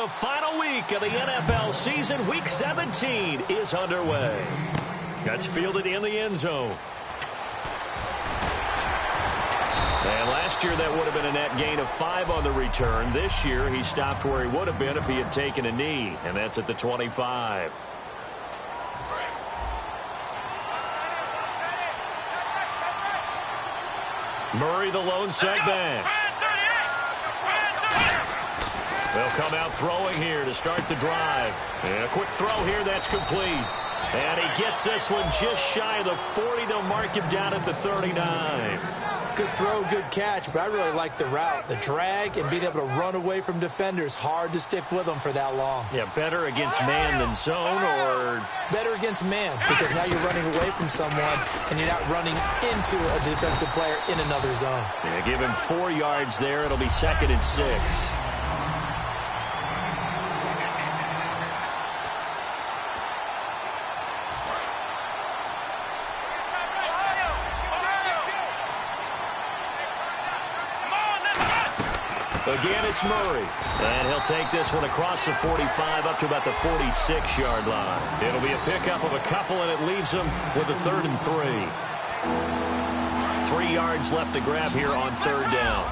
The final week of the NFL season, Week 17, is underway. That's fielded in the end zone. And last year, that would have been a net gain of 5 on the return. This year, he stopped where he would have been if he had taken a knee, and that's at the 25. Murray, the lone setback. They'll come out throwing here to start the drive. And a quick throw here, that's complete. And he gets this one just shy of the 40. They'll mark him down at the 39. Good throw, good catch, but I really like the route. The drag and being able to run away from defenders. Hard to stick with them for that long. Yeah, better against man than zone, or? Better against man, because now you're running away from someone and you're not running into a defensive player in another zone. Yeah, give him 4 yards there. It'll be 2nd and 6. Again, it's Murray. And he'll take this one across the 45 up to about the 46-yard line. It'll be a pickup of a couple, and it leaves him with a 3rd and 3. 3 yards left to grab here on 3rd down.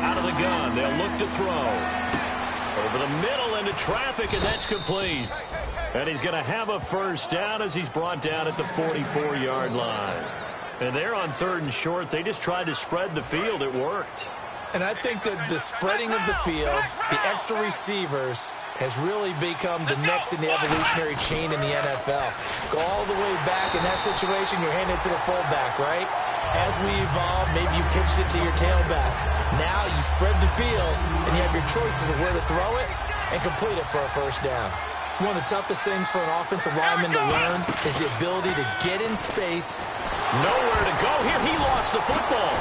Out of the gun, they'll look to throw. Over the middle into traffic, and that's complete. And he's going to have a 1st down as he's brought down at the 44-yard line. And they're on 3rd and short. They just tried to spread the field. It worked. And I think that the spreading of the field, the extra receivers, has really become the next in the evolutionary chain in the NFL. Go all the way back. In that situation, you're handing it to the fullback, right? As we evolve, maybe you pitched it to your tailback. Now you spread the field, and you have your choices of where to throw it and complete it for a 1st down. One of the toughest things for an offensive lineman to learn is the ability to get in space. Nowhere to go here. He lost the football.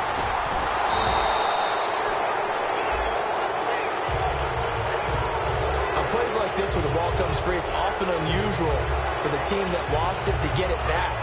On plays like this, when the ball comes free, it's often unusual for the team that lost it to get it back.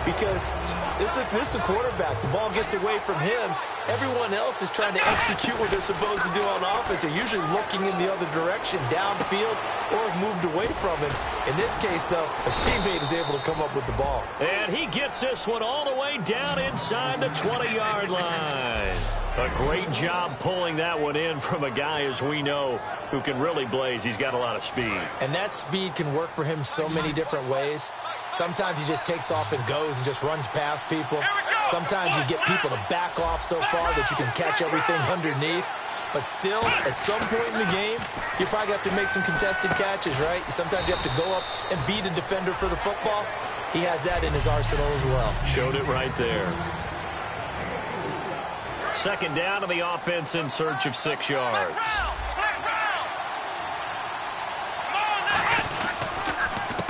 Because this is the quarterback. The ball gets away from him. Everyone else is trying to execute what they're supposed to do on offense. They're usually looking in the other direction, downfield, or moved away from him. In this case, though, a teammate is able to come up with the ball. And he gets this one all the way down inside the 20-yard line. A great job pulling that one in from a guy, as we know, who can really blaze. He's got a lot of speed. And that speed can work for him so many different ways. Sometimes he just takes off and goes and just runs past people. Sometimes you get people to back off so far that you can catch everything underneath. But still, at some point in the game, you probably have to make some contested catches, right? Sometimes you have to go up and beat a defender for the football. He has that in his arsenal as well. Showed it right there. 2nd down to the offense in search of 6 yards.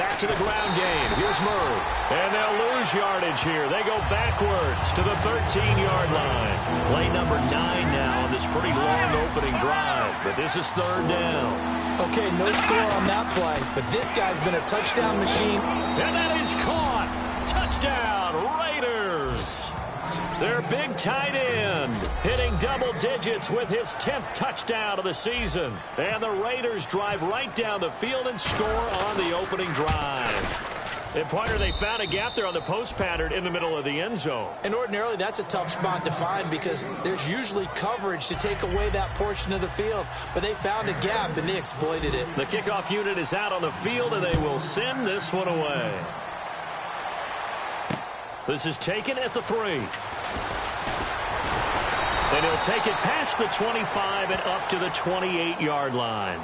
Back to the ground game. Here's Murray. And they'll lose yardage here. They go backwards to the 13-yard line. Play number 9 now on this pretty long opening drive. But this is 3rd down. Okay, no score on that play. But this guy's been a touchdown machine. And that is caught. Touchdown, Raiders. Their big tight end hitting double digits with his 10th touchdown of the season. And the Raiders drive right down the field and score on the opening drive. And, Pointer, they found a gap there on the post pattern in the middle of the end zone. And ordinarily, that's a tough spot to find because there's usually coverage to take away that portion of the field. But they found a gap, and they exploited it. The kickoff unit is out on the field, and they will send this one away. This is taken at the 3. And he'll take it past the 25 and up to the 28-yard line.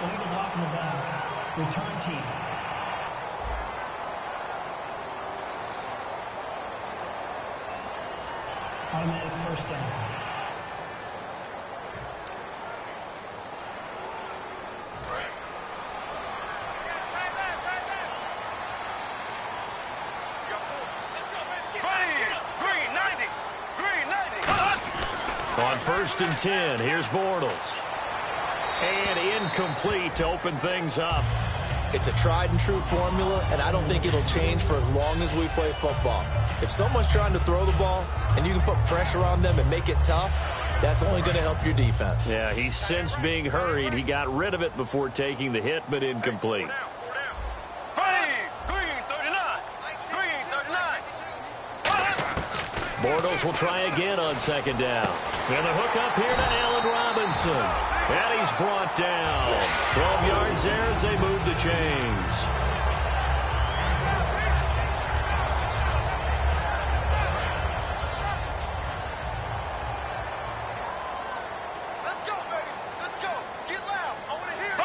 Illegal block in the back. Return team. Automatic 1st down. On 1st and 10, here's Bortles. And incomplete to open things up. It's a tried-and-true formula, and I don't think it'll change for as long as we play football. If someone's trying to throw the ball and you can put pressure on them and make it tough, that's only going to help your defense. Yeah, he's since being hurried. He got rid of it before taking the hit, but incomplete. Bortles will try again on second down. And the hook up here to Allen Robinson. And he's brought down. 12 yards there as they move the chains. Let's go, baby. Let's go. Get loud. I want to hear it.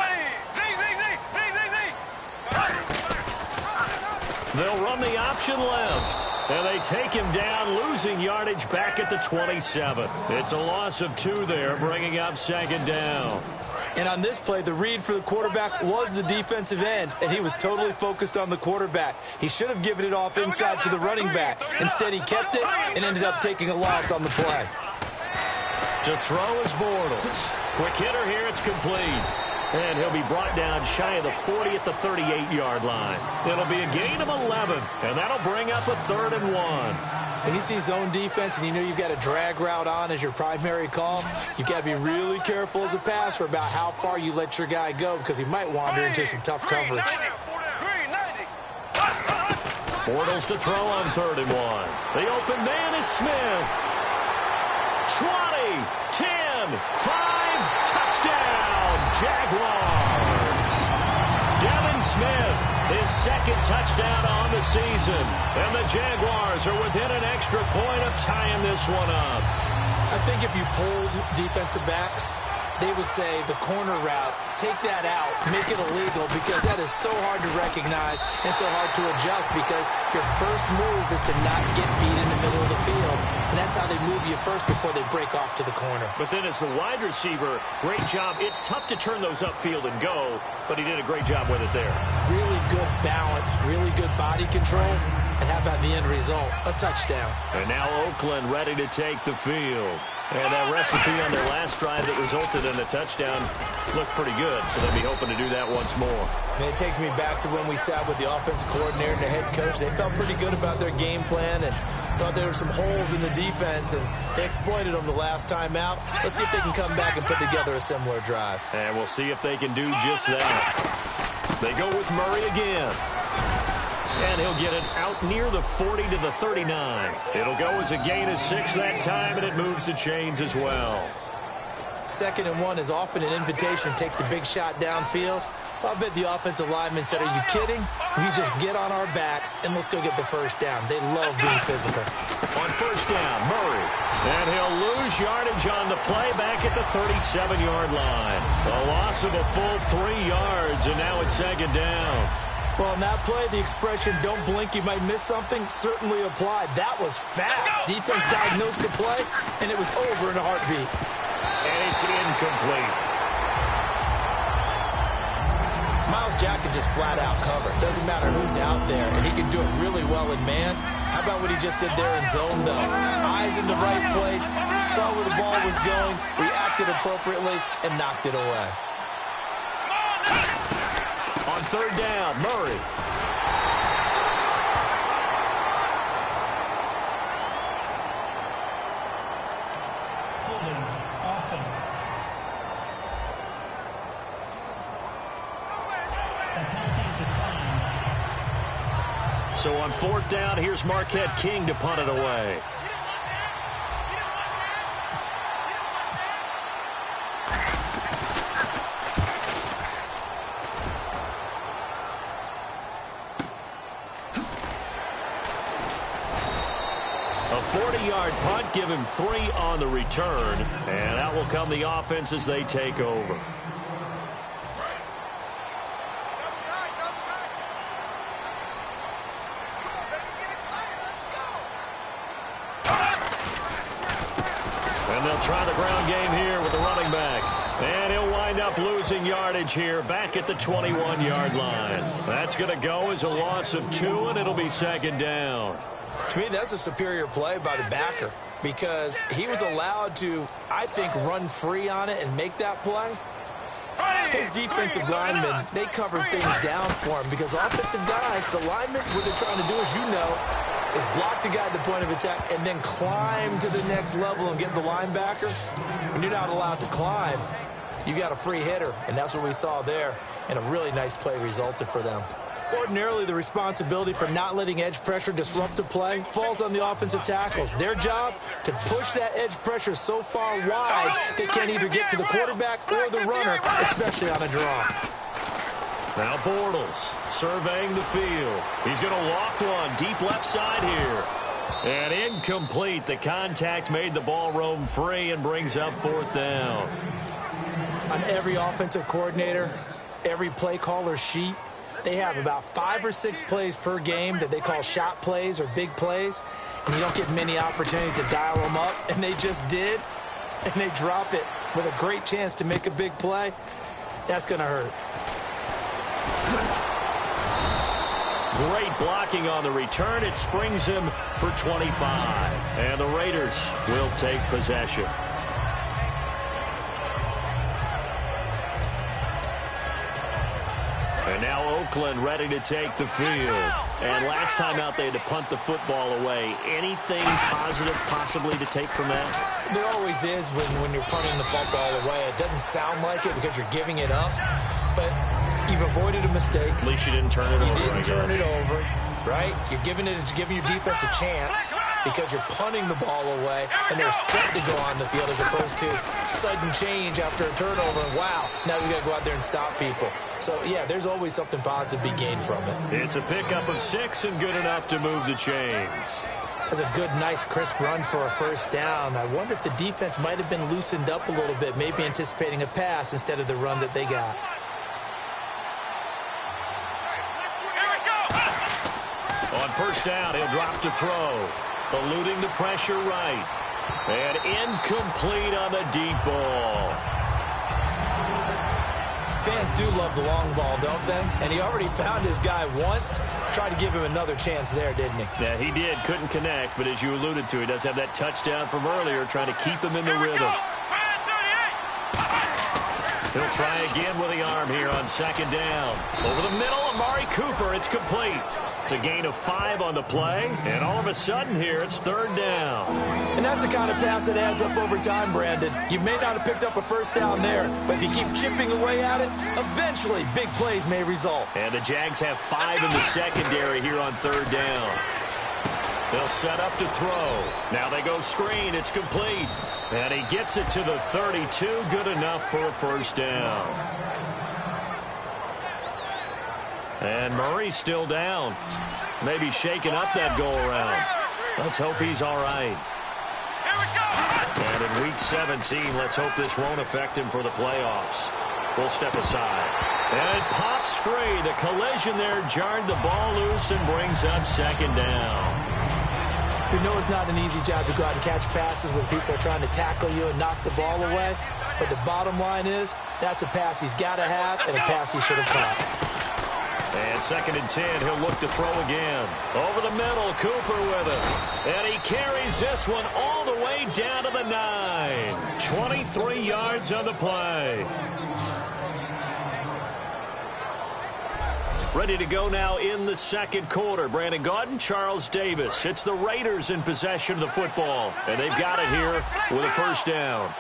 They'll run the option left. And they take him down, losing yardage back at the 27. It's a loss of 2 there, bringing up second down. And on this play, the read for the quarterback was the defensive end, and he was totally focused on the quarterback. He should have given it off inside to the running back. Instead, he kept it and ended up taking a loss on the play. To throw is Bortles. Quick hitter here, it's complete. And he'll be brought down shy of the 40 at the 38-yard line. It'll be a gain of 11, and that'll bring up a 3rd and 1. When you see zone defense and you know you've got a drag route on as your primary call, you've got to be really careful as a passer about how far you let your guy go because he might wander into some tough coverage. Bortles to throw on 3rd and 1. The open man is Smith. 20, 10, 5, touchdown, Jaguars. Devin Smith, his 2nd touchdown on the season. And the Jaguars are within an extra point of tying this one up. I think if you polled defensive backs, they would say the corner route, take that out, make it illegal, because that is so hard to recognize and so hard to adjust because your first move is to not get beat in the middle of the field, and that's how they move you first before they break off to the corner. But then as the wide receiver, great job. It's tough to turn those upfield and go, but he did a great job with it there. Really good balance, really good body control, and how about the end result? A touchdown. And now Oakland ready to take the field. And that recipe on their last drive that resulted in a touchdown looked pretty good, so they'll be hoping to do that once more. Man, it takes me back to when we sat with the offensive coordinator and the head coach. They felt pretty good about their game plan and thought there were some holes in the defense, and they exploited them the last time out. Let's see if they can come back and put together a similar drive. And we'll see if they can do just that. They go with Murray again. And he'll get it out near the 40 to the 39. It'll go as a gain of 6 that time, and it moves the chains as well. 2nd and 1 is often an invitation to take the big shot downfield. I bet the offensive lineman said, are you kidding? We just get on our backs and let's go get the first down. They love being physical. On first down, Murray. And he'll lose yardage on the play back at the 37-yard line. A loss of a full 3 yards, and now it's 2nd down. Well, in that play, the expression, don't blink, you might miss something, certainly applied. That was fast. Defense diagnosed the play, and it was over in a heartbeat. And it's incomplete. Myles Jack can just flat out cover. Doesn't matter who's out there, and he can do it really well in man. How about what he just did there in zone, though? Eyes in the right place, saw where the ball was going, reacted appropriately, and knocked it away. On 3rd down, Murray. Holding offense. The penalty is declined. So on 4th down, here's Marquette King to punt it away. A 40-yard punt, give him 3 on the return, and out will come the offense as they take over. And they'll try the ground game here with the running back. And he'll wind up losing yardage here back at the 21-yard line. That's going to go as a loss of 2, and it'll be 2nd down. To me, that's a superior play by the backer because he was allowed to, I think, run free on it and make that play. Those defensive linemen, they cover things down for him because offensive guys, the linemen, what they're trying to do, as you know, is block the guy at the point of attack and then climb to the next level and get the linebacker. When you're not allowed to climb, you got a free hitter, and that's what we saw there, and a really nice play resulted for them. Ordinarily, the responsibility for not letting edge pressure disrupt the play falls on the offensive tackles. Their job, to push that edge pressure so far wide they can't either get to the quarterback or the runner, especially on a draw. Now Bortles surveying the field. He's going to loft one deep left side here. And incomplete. The contact made the ball roam free and brings up 4th down. On every offensive coordinator, every play caller's sheet, they have about 5 or 6 plays per game that they call shot plays or big plays, and you don't get many opportunities to dial them up, and they just did, and they drop it with a great chance to make a big play. That's going to hurt. Great blocking on the return. It springs him for 25, and the Raiders will take possession. And now Oakland ready to take the field. And last time out, they had to punt the football away. Anything positive possibly to take from that? There always is when you're punting the football away. It doesn't sound like it because you're giving it up, but you've avoided a mistake. At least you didn't turn it over. You didn't turn it over, right? You're giving your defense a chance because you're punting the ball away, and they're set to go on the field as opposed to sudden change after a turnover. And wow, now we got to go out there and stop people. So, yeah, there's always something positive to be gained from it. It's a pickup of 6 and good enough to move the chains. That's a good, nice, crisp run for a first down. I wonder if the defense might have been loosened up a little bit, maybe anticipating a pass instead of the run that they got. On first down, he'll drop to throw. Eluding the pressure right. And incomplete on the deep ball. Fans do love the long ball, don't they? And he already found his guy once. Tried to give him another chance there, didn't he? Yeah, he did. Couldn't connect, but as you alluded to, he does have that touchdown from earlier, trying to keep him in the rhythm. He'll try again with the arm here on second down. Over the middle, Amari Cooper. It's complete. It's a gain of 5 on the play, and all of a sudden here, it's 3rd down. And that's the kind of pass that adds up over time, Brandon. You may not have picked up a first down there, but if you keep chipping away at it, eventually big plays may result. And the Jags have 5 in the secondary here on 3rd down. They'll set up to throw. Now they go screen. It's complete. And he gets it to the 32. Good enough for a first down. And Murray's still down. Maybe shaking up that go-around. Let's hope he's all right. And in Week 17, let's hope this won't affect him for the playoffs. We'll step aside. And it pops free. The collision there jarred the ball loose and brings up second down. We know it's not an easy job to go out and catch passes when people are trying to tackle you and knock the ball away. But the bottom line is, that's a pass he's got to have and a pass he should have caught. And 2nd and 10, he'll look to throw again. Over the middle, Cooper with it. And he carries this one all the way down to the 9. 23 yards on the play. Ready to go now in the second quarter. Brandon Gaudin, Charles Davis. It's the Raiders in possession of the football. And they've got it here with a first down.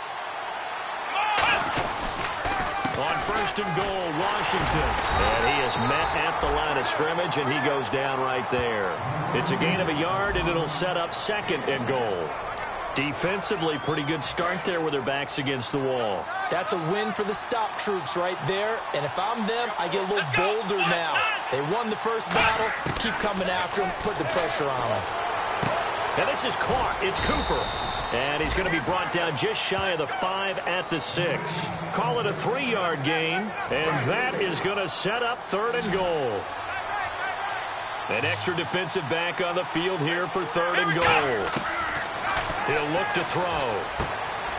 On 1st and goal, Washington. And he is met at the line of scrimmage, and he goes down right there. It's a gain of a yard, and it'll set up 2nd and goal. Defensively, pretty good start there with their backs against the wall. That's a win for the stop troops right there. And if I'm them, I get a little bolder now. They won the first battle. Keep coming after them. Put the pressure on them. And this is caught. It's Cooper. And he's going to be brought down just shy of the 5 at the 6. Call it a 3-yard gain. And that is going to set up 3rd and goal. An extra defensive back on the field here for 3rd and goal. He'll look to throw.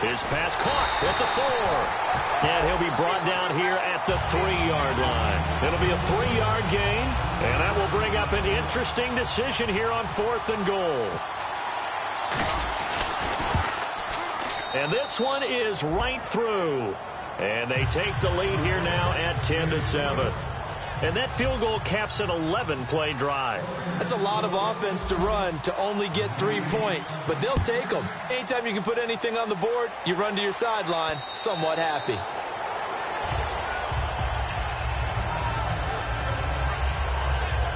His pass caught at the 4. And he'll be brought down here at the 3-yard line. It'll be a 3-yard gain. And that will bring up an interesting decision here on 4th and goal. And this one is right through. And they take the lead here now at 10-7. And that field goal caps an 11-play drive. That's a lot of offense to run to only get 3 points, but they'll take them. Anytime you can put anything on the board, you run to your sideline somewhat happy.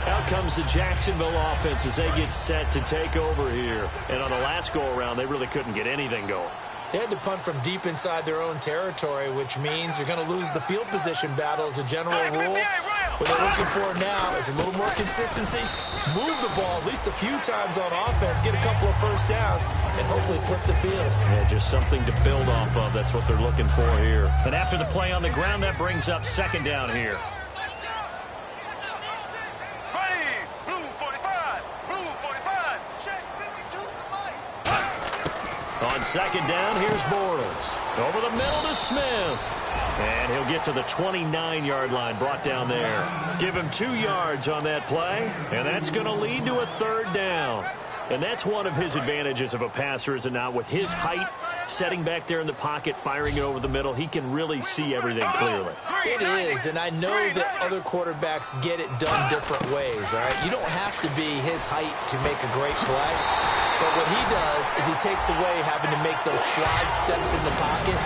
Out comes the Jacksonville offense as they get set to take over here. And on the last go-around, they really couldn't get anything going. They had to punt from deep inside their own territory, which means you're going to lose the field position battle as a general rule. What they're looking for now is a little more consistency, move the ball at least a few times on offense, get a couple of first downs, and hopefully flip the field. Yeah, just something to build off of. That's what they're looking for here. And after the play on the ground, that brings up second down here. On second down, here's Bortles. Over the middle to Smith. And he'll get to the 29-yard line, brought down there. Give him 2 yards on that play, and that's going to lead to a third down. And that's one of his advantages of a passer, is it not? With his height, setting back there in the pocket, firing it over the middle, he can really see everything clearly. It is, and I know that other quarterbacks get it done different ways, all right? You don't have to be his height to make a great play. But what he does is he takes away having to make those slide steps in the pocket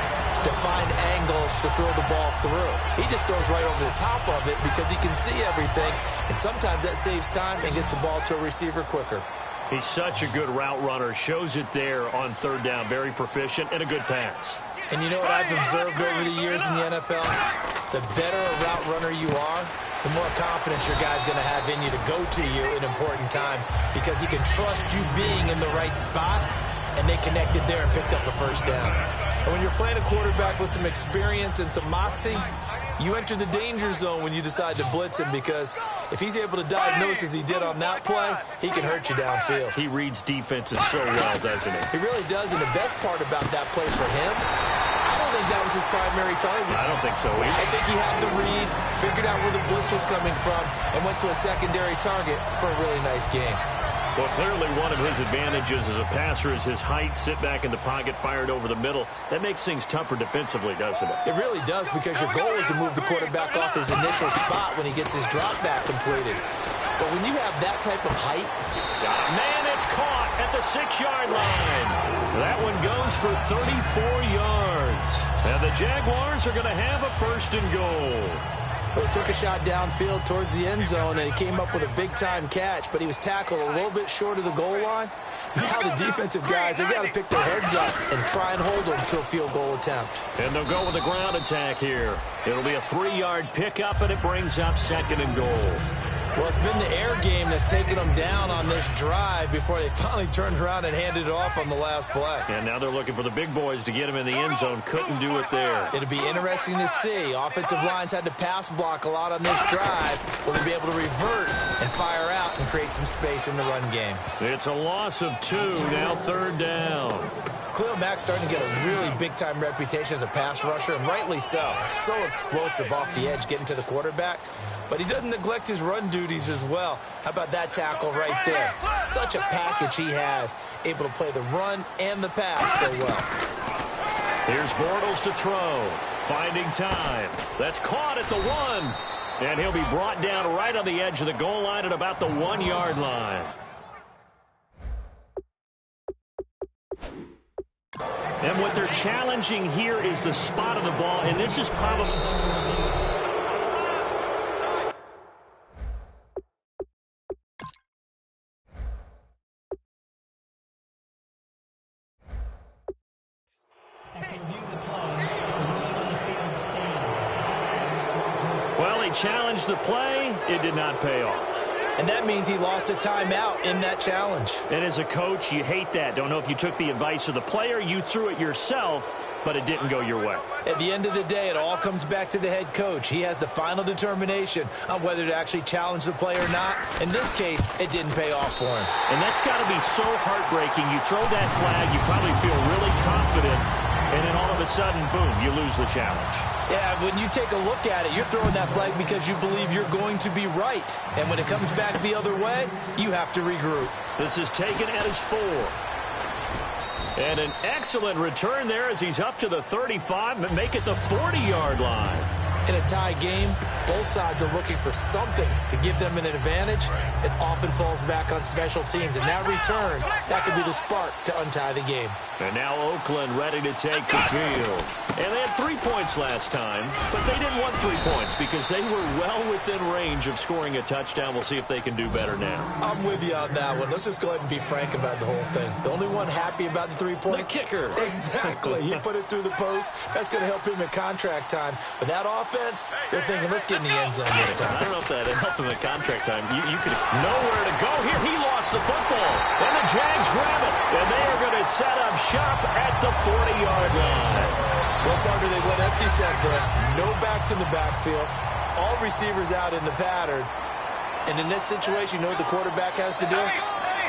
to find angles to throw the ball through. He just throws right over the top of it because he can see everything, and sometimes that saves time and gets the ball to a receiver quicker. He's such a good route runner. Shows it there on third down. Very proficient and a good pass. And you know what I've observed over the years in the NFL? The better a route runner you are, the more confidence your guy's going to have in you to go to you in important times because he can trust you being in the right spot, and they connected there and picked up a first down. And when you're playing a quarterback with some experience and some moxie, you enter the danger zone when you decide to blitz him because if he's able to diagnose as he did on that play, he can hurt you downfield. He reads defenses so well, doesn't he? He really does, and the best part about that play for him, I don't think that was his primary target. I don't think so either. I think he had the read, figured out where the blitz was coming from, and went to a secondary target for a really nice game. Well, clearly one of his advantages as a passer is his height, sit back in the pocket, fired over the middle. That makes things tougher defensively, doesn't it? It really does, because your goal is to move the quarterback off his initial spot when he gets his drop back completed. But when you have that type of height... Man, it's caught at the 6-yard line. That one goes for 34 yards. And the Jaguars are going to have a first and goal. Well, he took a shot downfield towards the end zone, and he came up with a big-time catch, but he was tackled a little bit short of the goal line. Now the defensive guys, they got to pick their heads up and try and hold them to a field goal attempt. And they'll go with a ground attack here. It'll be a 3-yard pickup, and it brings up second and goal. Well, it's been the air game that's taken them down on this drive before they finally turned around and handed it off on the last play. And now they're looking for the big boys to get him in the end zone. Couldn't do it there. It'll be interesting to see. Offensive lines had to pass block a lot on this drive. Will they be able to revert and fire out and create some space in the run game? It's a loss of 2, now third down. Khalil Mack's starting to get a really big-time reputation as a pass rusher, and rightly so. So explosive off the edge getting to the quarterback. But he doesn't neglect his run duties as well. How about that tackle right there? Such a package he has, able to play the run and the pass so well. Here's Bortles to throw. Finding time. That's caught at the 1. And he'll be brought down right on the edge of the goal line at about the 1-yard line. And what they're challenging here is the spot of the ball, and this is probably... After review the play, the ruling on the field stands. Well, he challenged the play. It did not pay off. And that means he lost a timeout in that challenge. And as a coach, you hate that. Don't know if you took the advice of the player, you threw it yourself, but it didn't go your way. At the end of the day, it all comes back to the head coach. He has the final determination on whether to actually challenge the play or not. In this case, it didn't pay off for him. And that's got to be so heartbreaking. You throw that flag, you probably feel really confident, and then all of a sudden, boom, you lose the challenge. Yeah, when you take a look at it, you're throwing that flag because you believe you're going to be right. And when it comes back the other way, you have to regroup. This is taken at his 4. And an excellent return there as he's up to the 35 and make it the 40-yard line. In a tie game, both sides are looking for something to give them an advantage. It often falls back on special teams, and that return, that could be the spark to untie the game. And now Oakland ready to take the field. And they had 3 points last time, but they didn't want 3 points because they were well within range of scoring a touchdown. We'll see if they can do better now. I'm with you on that one. Let's just go ahead and be frank about the whole thing. The only one happy about the 3-point? The kicker. Exactly. He put it through the post. That's going to help him in contract time. But that offense, they're thinking, let's get in the end zone this time. I don't know if that helped him at contract time. You could nowhere to go here. He lost the football. And the Jags grab it. And they are going to set up shop at the 40-yard line. Well, partner, they went empty set there. No backs in the backfield. All receivers out in the pattern. And in this situation, you know what the quarterback has to do?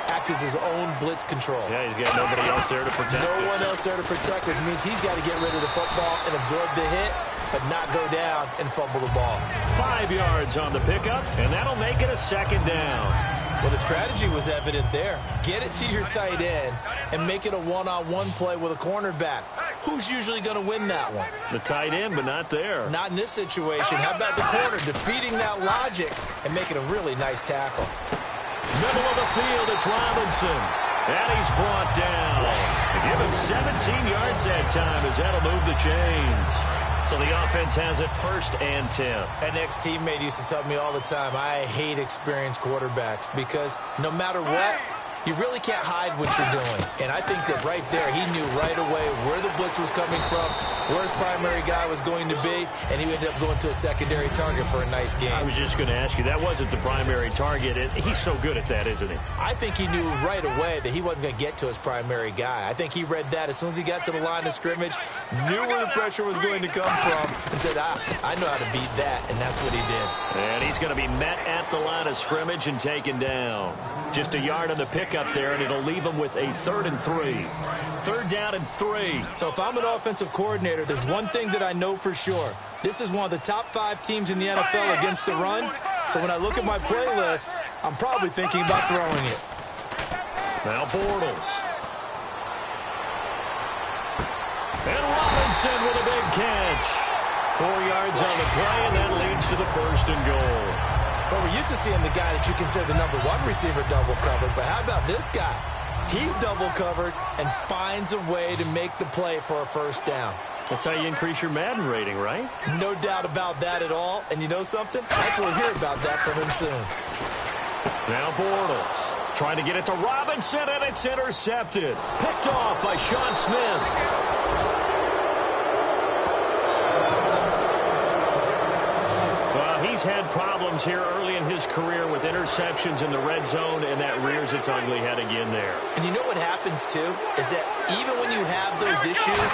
Act as his own blitz control. Yeah, he's got nobody else there to protect. No one else there to protect, which means he's got to get rid of the football and absorb the hit, but not go down and fumble the ball. 5 yards on the pickup, and that'll make it a second down. Well, the strategy was evident there. Get it to your tight end and make it a one-on-one play with a cornerback. Who's usually going to win that one? The tight end, but not there. Not in this situation. How about the corner defeating that logic and making a really nice tackle? Middle of the field, it's Robinson. And he's brought down. They give him 17 yards that time as that'll move the chains. So the offense has it 1st and 10. An ex-teammate used to tell me all the time, I hate experienced quarterbacks because no matter what, you really can't hide what you're doing. And I think that right there, he knew right away where the blitz was coming from, where his primary guy was going to be, and he ended up going to a secondary target for a nice game. I was just going to ask you, that wasn't the primary target. And he's so good at that, isn't he? I think he knew right away that he wasn't going to get to his primary guy. I think he read that as soon as he got to the line of scrimmage, knew where the pressure was going to come from, and said, I know how to beat that, and that's what he did. And he's going to be met at the line of scrimmage and taken down. Just a yard on the pickup there, and it'll leave him with a 3rd and 3. 3rd down and 3. So if I'm an offensive coordinator, there's one thing that I know for sure. This is one of the top 5 teams in the NFL against the run. So when I look at my playlist, I'm probably thinking about throwing it. Now Bortles. And Robinson with a big catch. 4 yards on the play, and that leads to the 1st and goal. Well, we're used to seeing the guy that you consider the number 1 receiver double covered, but how about this guy? He's double covered and finds a way to make the play for a 1st down. That's how you increase your Madden rating, right? No doubt about that at all. And you know something? I think we'll hear about that from him soon. Now Bortles trying to get it to Robinson, and it's intercepted. Picked off by Sean Smith. He's had problems here early in his career with interceptions in the red zone, and that rears its ugly head again there. And you know what happens, too, is that even when you have those issues,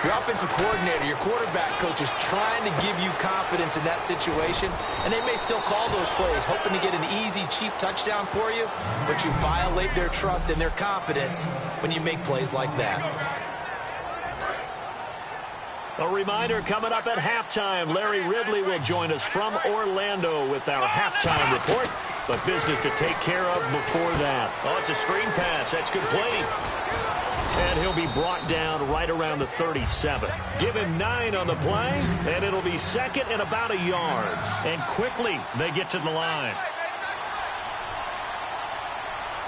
your offensive coordinator, your quarterback coach is trying to give you confidence in that situation, and they may still call those plays, hoping to get an easy, cheap touchdown for you, but you violate their trust and their confidence when you make plays like that. A reminder, coming up at halftime, Larry Ridley will join us from Orlando with our halftime report. But business to take care of before that. Oh, it's a screen pass. That's good play. And he'll be brought down right around the 37. Give him 9 on the play, and it'll be 2nd and about a yard. And quickly, they get to the line.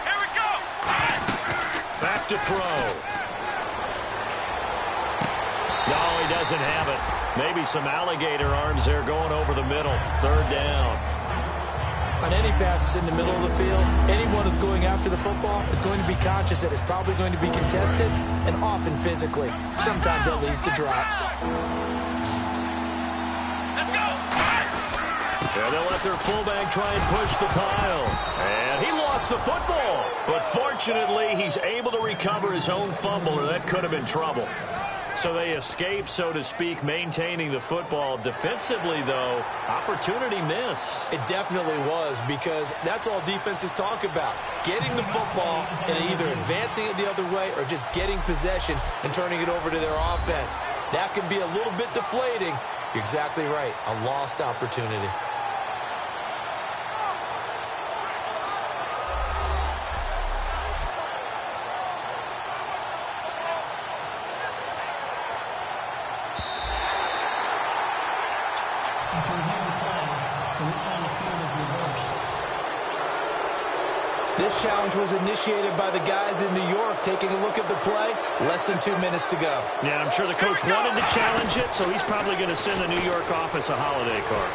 Here we go. Back to throw. No, he doesn't have it. Maybe some alligator arms there going over the middle. 3rd down. On any passes in the middle of the field, anyone who's going after the football is going to be conscious that it's probably going to be contested and often physically. Sometimes that leads to drops. Let's go. And they'll let their fullback try and push the pile. And he lost the football. But fortunately, he's able to recover his own fumble, or that could have been trouble. So they escape, so to speak, maintaining the football. Defensively, though, opportunity miss. It definitely was, because that's all defenses talk about. Getting the football and either advancing it the other way or just getting possession and turning it over to their offense. That can be a little bit deflating. You're exactly right. A lost opportunity. The route on the field is reversed. This challenge was initiated by the guys in New York. Taking a look at the play, less than 2 minutes to go. Yeah, I'm sure the coach wanted to challenge it, so he's probably going to send the New York office a holiday card.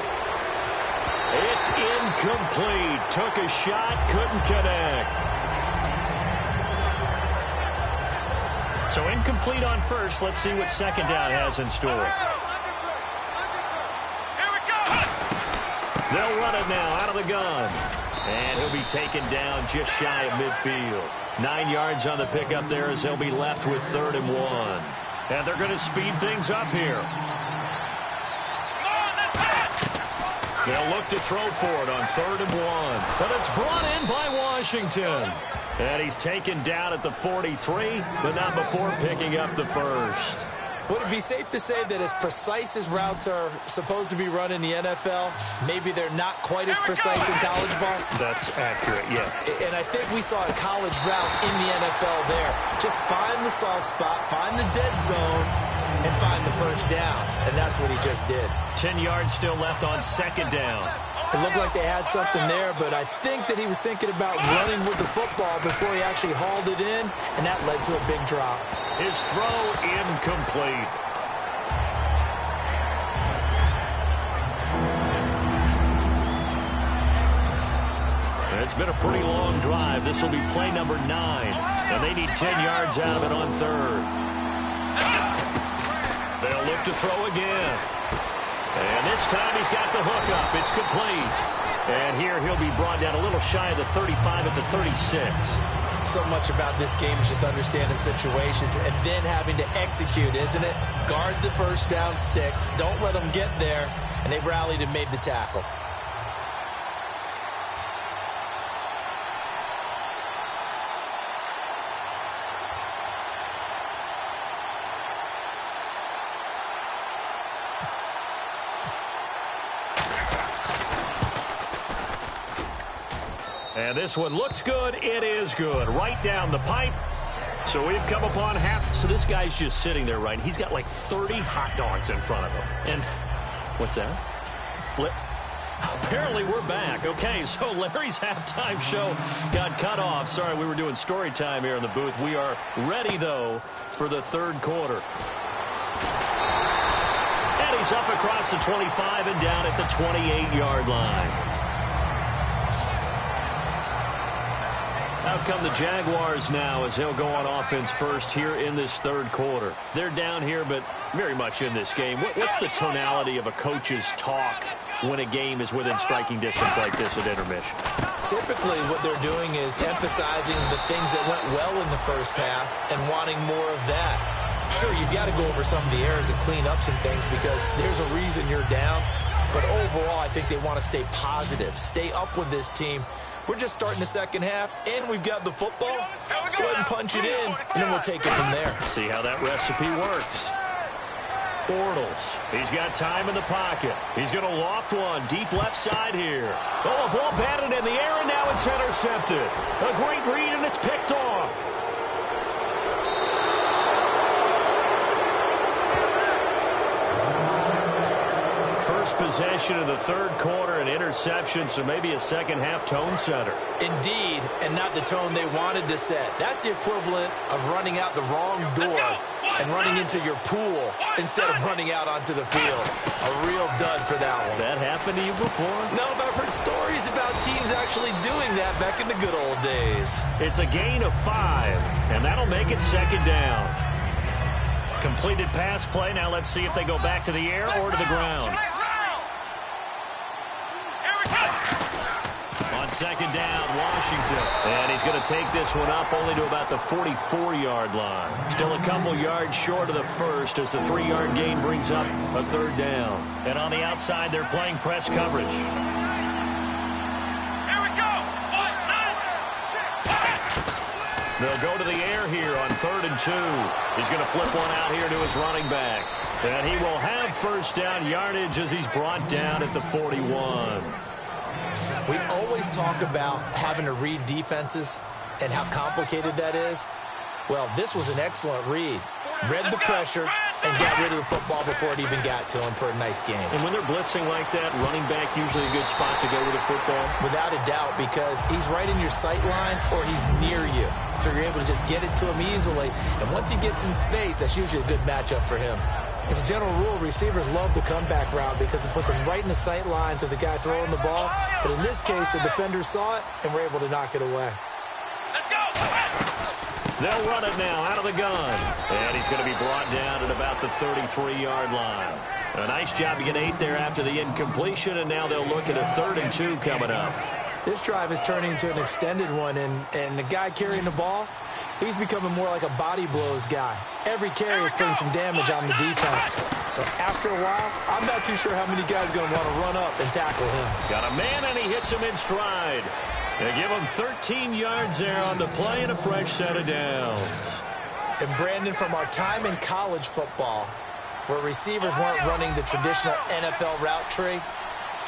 It's incomplete. Took a shot, couldn't connect. So incomplete on first. Let's see what second down has in store. Here we go. They'll run it now out of the gun. And he'll be taken down just shy of midfield. 9 yards on the pickup there as they'll be left with 3rd and 1. And they're going to speed things up here. They'll look to throw for it on 3rd and 1. But it's brought in by Washington. And he's taken down at the 43, but not before picking up the first. Would it be safe to say that as precise as routes are supposed to be run in the NFL, maybe they're not quite as precise in college ball? That's accurate, yeah. And I think we saw a college route in the NFL there. Just find the soft spot, find the dead zone, and find the first down. And that's what he just did. 10 yards still left on 2nd down. It looked like they had something there, but I think that he was thinking about running with the football before he actually hauled it in, and that led to a big drop. His throw incomplete. It's been a pretty long drive. This will be play number 9, and they need 10 yards out of it on 3rd. They'll look to throw again. And this time he's got the hook up. It's complete. And here he'll be brought down a little shy of the 35 at the 36. So much about this game is just understanding situations and then having to execute, isn't it? Guard the first down sticks. Don't let them get there. And they rallied and made the tackle. And this one looks good. It is good. Right down the pipe. So we've come upon half. So this guy's just sitting there, right? He's got like 30 hot dogs in front of him. And what's that? Apparently we're back. Okay, so Larry's halftime show got cut off. Sorry, we were doing story time here in the booth. We are ready, though, for the 3rd quarter. And he's up across the 25 and down at the 28-yard line. Out come the Jaguars now as they'll go on offense first here in this 3rd quarter. They're down here, but very much in this game. What's the tonality of a coach's talk when a game is within striking distance like this at intermission? Typically, what they're doing is emphasizing the things that went well in the first half and wanting more of that. Sure, you've got to go over some of the errors and clean up some things because there's a reason you're down. But overall, I think they want to stay positive, stay up with this team. We're just starting the second half, and we've got the football. Let's go ahead and punch it in, and then we'll take it from there. See how that recipe works. Bortles. He's got time in the pocket. He's going to loft one deep left side here. Oh, a ball batted in the air, and now it's intercepted. A great read, and it's picked off. First possession of the 3rd quarter, an interception, so maybe a second-half tone setter. Indeed, and not the tone they wanted to set. That's the equivalent of running out the wrong door and running into your pool instead of running out onto the field. A real dud for that one. Has that happened to you before? No, but I've heard stories about teams actually doing that back in the good old days. It's a gain of 5, and that'll make it 2nd down. Completed pass play. Now let's see if they go back to the air or to the ground. On 2nd down, Washington. And he's going to take this one up only to about the 44-yard line. Still a couple yards short of the first as the 3-yard gain brings up a 3rd down. And on the outside, they're playing press coverage. Here we go. They'll go to the air here on 3rd and 2. He's going to flip one out here to his running back. And he will have first down yardage as he's brought down at the 41. We always talk about having to read defenses and how complicated that is. Well, this was an excellent read. Read the pressure and got rid of the football before it even got to him for a nice game. And when they're blitzing like that, running back usually a good spot to go with the football? Without a doubt, because he's right in your sight line or he's near you. So you're able to just get it to him easily. And once he gets in space, that's usually a good matchup for him. As a general rule, receivers love the comeback route because it puts them right in the sight lines of the guy throwing the ball. But in this case, the defender saw it and were able to knock it away. Let's go! They'll run it now out of the gun. And he's going to be brought down at about the 33-yard line. A nice job to get 8 there after the incompletion, and now they'll look at a 3rd and 2 coming up. This drive is turning into an extended one, and the guy carrying the ball, he's becoming more like a body blows guy. Every carry is putting some damage on the defense. So after a while, I'm not too sure how many guys are going to want to run up and tackle him. Got a man, and he hits him in stride. They give him 13 yards there on the play and a fresh set of downs. And Brandon, from our time in college football, where receivers weren't running the traditional NFL route tree,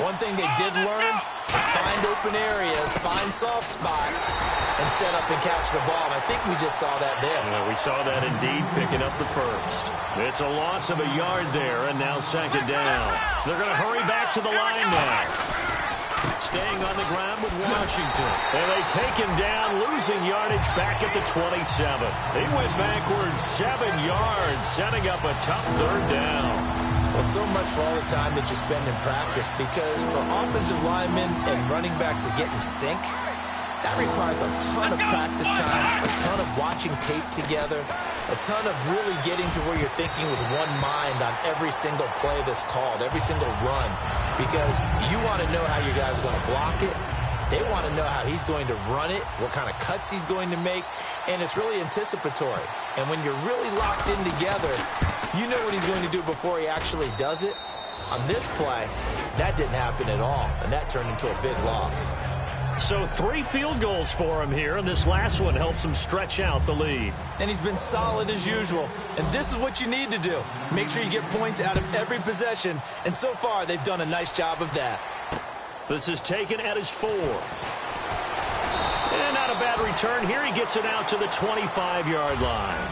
one thing they did learn, find open areas, find soft spots, and set up and catch the ball. And I think we just saw that there. Yeah, we saw that indeed, picking up the first. It's a loss of a yard there, and now 2nd down. They're going to hurry back to the line now. Staying on the ground with Washington. And they take him down, losing yardage back at the 27. He went backwards 7 yards, setting up a tough 3rd down. Well, so much for all the time that you spend in practice, because for offensive linemen and running backs to get in sync, that requires a ton of practice time, a ton of watching tape together, a ton of really getting to where you're thinking with one mind on every single play that's called, every single run, because you want to know how your guys are going to block it. They want to know how he's going to run it, what kind of cuts he's going to make, and it's really anticipatory. And when you're really locked in together, you know what he's going to do before he actually does it. On this play, that didn't happen at all, and that turned into a big loss. So 3 field goals for him here, and this last one helps him stretch out the lead. And he's been solid as usual. And this is what you need to do. Make sure you get points out of every possession. And so far, they've done a nice job of that. This is taken at his 4. And not a bad return here. He gets it out to the 25-yard line.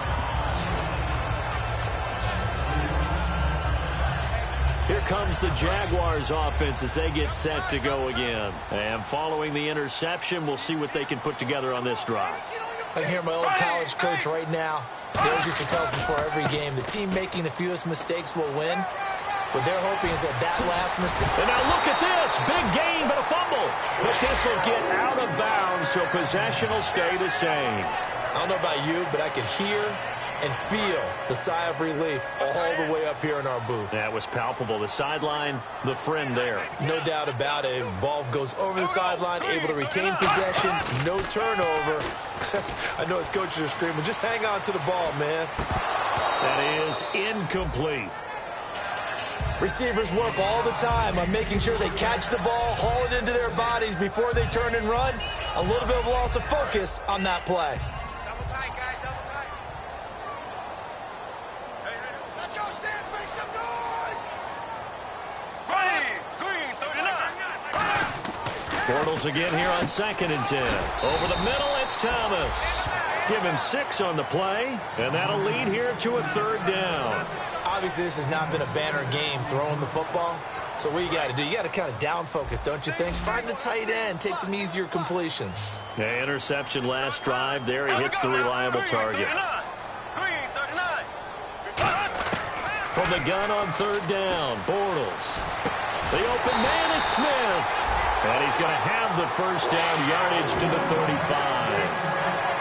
Here comes the Jaguars offense as they get set to go again. And following the interception, we'll see what they can put together on this drive. I can hear my old college coach right now. He always used to tell us before every game, the team making the fewest mistakes will win. What they're hoping is that last mistake. And now look at this. Big gain, but a fumble. But this will get out of bounds, so possession will stay the same. I don't know about you, but I could hear and feel the sigh of relief all the way up here in our booth. That was palpable. The sideline, the friend there. No doubt about it. Ball goes over the sideline, able to retain possession, no turnover. I know his coaches are screaming, just hang on to the ball, man. That is incomplete. Receivers work all the time on making sure they catch the ball, haul it into their bodies before they turn and run. A little bit of loss of focus on that play. Double tight, guys, double tight. Hey, let's go, Stans, make some noise! Green, 39. Bortles again here on 2nd and 10. Over the middle, it's Thomas. Give him 6 on the play, and that'll lead here to a 3rd down. Obviously, this has not been a banner game throwing the football. So what you got to do, you got to kind of down focus, don't you think? Find the tight end, take some easier completions. Yeah, interception last drive. There he hits the reliable target. Green, 39. From the gun on 3rd down, Bortles. The open man is Smith. And he's going to have the first down, yardage to the 35.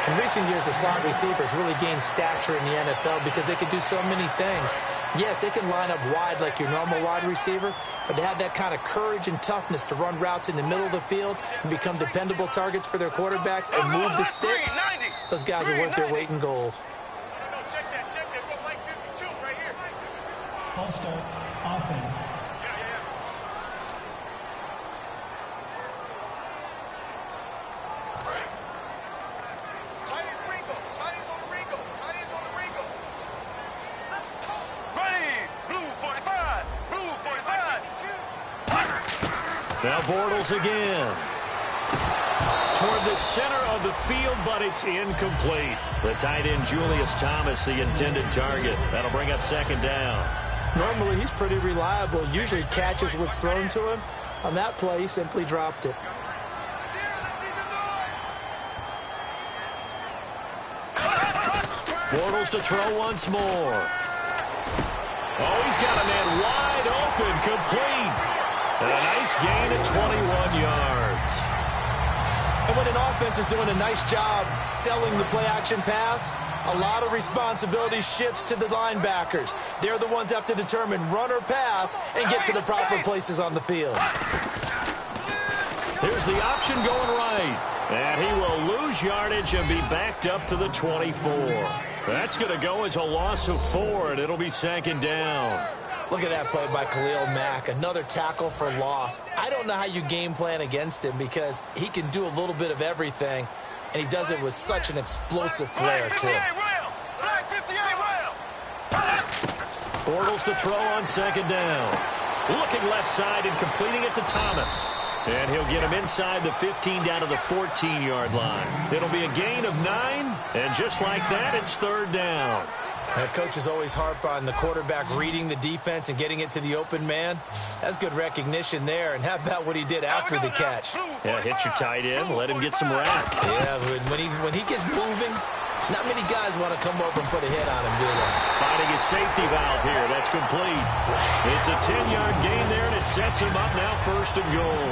In recent years, the slot receivers really gained stature in the NFL because they can do so many things. Yes, they can line up wide like your normal wide receiver, but to have that kind of courage and toughness to run routes in the middle of the field and become dependable targets for their quarterbacks and move the sticks, those guys are worth their weight in gold. Check that, go like 52 right here. False start, offense. Now Bortles again. toward the center of the field, but it's incomplete. The tight end, Julius Thomas, the intended target. That'll bring up second down. Normally, he's pretty reliable. Usually catches what's thrown to him. On that play, he simply dropped it. Bortles to throw once more. Oh, he's got a man wide open, complete. And a nice gain at 21 yards. And when an offense is doing a nice job selling the play-action pass, a lot of responsibility shifts to the linebackers. They're the ones that have to determine run or pass and get to the proper places on the field. Here's the option going right. And he will lose yardage and be backed up to the 24. That's going to go as a loss of 4, and it'll be second down. Look at that play by Khalil Mack. Another tackle for loss. I don't know how you game plan against him because he can do a little bit of everything, and he does it with such an explosive flair, too. Bortles to throw on second down. Looking left side and completing it to Thomas. And he'll get him inside the 15 down to the 14-yard line. It'll be a gain of 9, and just like that, it's third down. Coaches always harp on the quarterback reading the defense and getting it to the open man. That's good recognition there. And how about what he did after the catch? Yeah, hit your tight end, let him get some rap. Yeah, when he gets moving, not many guys want to come over and put a hit on him, do they? Finding his safety valve here. That's complete. It's a 10-yard gain there, and it sets him up now first and goal.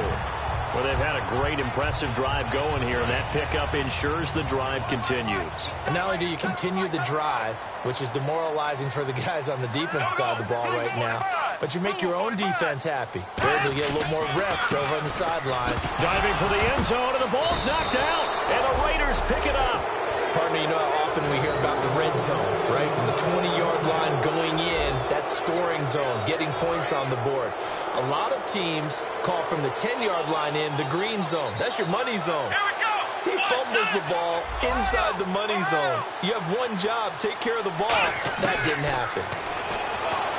Well, they've had a great, impressive drive going here, and that pickup ensures the drive continues. And not only do you continue the drive, which is demoralizing for the guys on the defense side of the ball right now, but you make your own defense happy. They're able to get a little more rest over on the sidelines. Diving for the end zone, and the ball's knocked out, and the Raiders pick it up. Partner, you know how often we hear about the red zone, right? From the 20-yard line going in, that scoring zone, getting points on the board. A lot of teams call from the 10-yard line in the green zone. That's your money zone. Here we go. He fumbles the ball inside the money zone. You have one job, take care of the ball. That didn't happen.